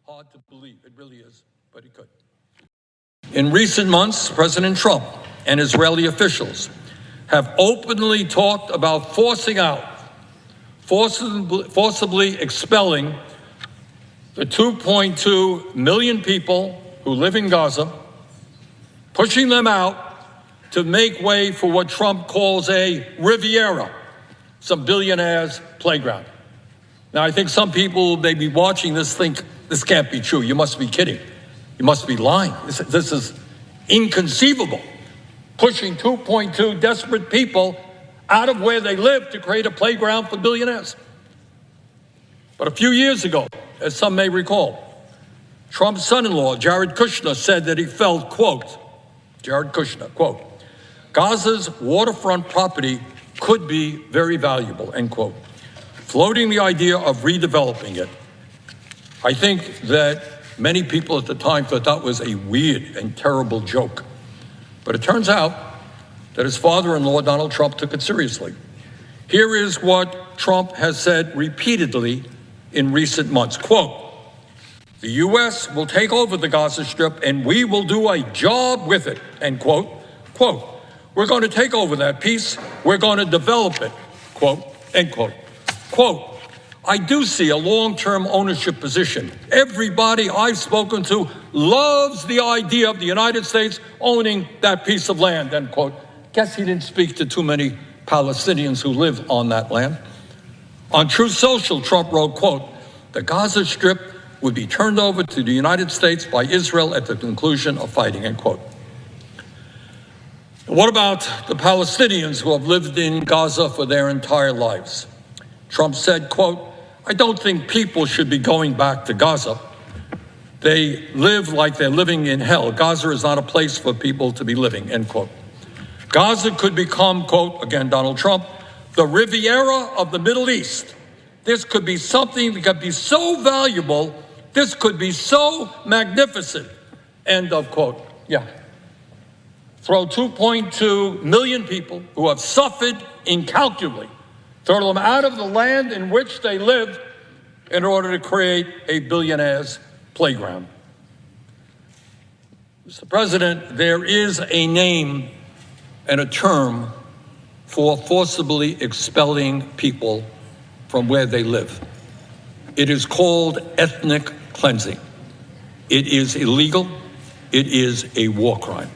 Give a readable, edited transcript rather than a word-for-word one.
Hard to believe, it really is, but he could. In recent months, President Trump and Israeli officials have openly talked about forcibly expelling the 2.2 million people who live in Gaza, pushing them out to make way for what Trump calls a Riviera, some billionaires' playground. Now, I think some people may be watching this think, this can't be true. You must be kidding. You must be lying. This is inconceivable. Pushing 2.2 desperate people out of where they live to create a playground for billionaires. But a few years ago, as some may recall, Trump's son-in-law, Jared Kushner, said that he felt, quote, Jared Kushner, quote, Gaza's waterfront property could be very valuable, end quote, floating the idea of redeveloping it. I think that many people at the time thought that was a weird and terrible joke. But it turns out that his father-in-law, Donald Trump, took it seriously. Here is what Trump has said repeatedly in recent months, quote, the U.S. will take over the Gaza Strip and we will do a job with it, end quote. Quote, we're going to take over that piece. We're going to develop it, quote, end quote. Quote, I do see a long-term ownership position. Everybody I've spoken to loves the idea of the United States owning that piece of land, end quote. Guess he didn't speak to too many Palestinians who live on that land. On Truth Social, Trump wrote, quote, the Gaza Strip would be turned over to the United States by Israel at the conclusion of fighting, end quote. What about the Palestinians who have lived in Gaza for their entire lives? Trump said, quote, I don't think people should be going back to Gaza. They live like they're living in hell. Gaza is not a place for people to be living, end quote. Gaza could become, quote, again, Donald Trump, the Riviera of the Middle East. This could be something that could be so valuable. This could be so magnificent, end of quote. Yeah. Throw 2.2 million people who have suffered incalculably, throw them out of the land in which they live in order to create a billionaire's playground. Mr. President, there is a name and a term for forcibly expelling people from where they live. It is called ethnic cleansing. It is illegal. It is a war crime.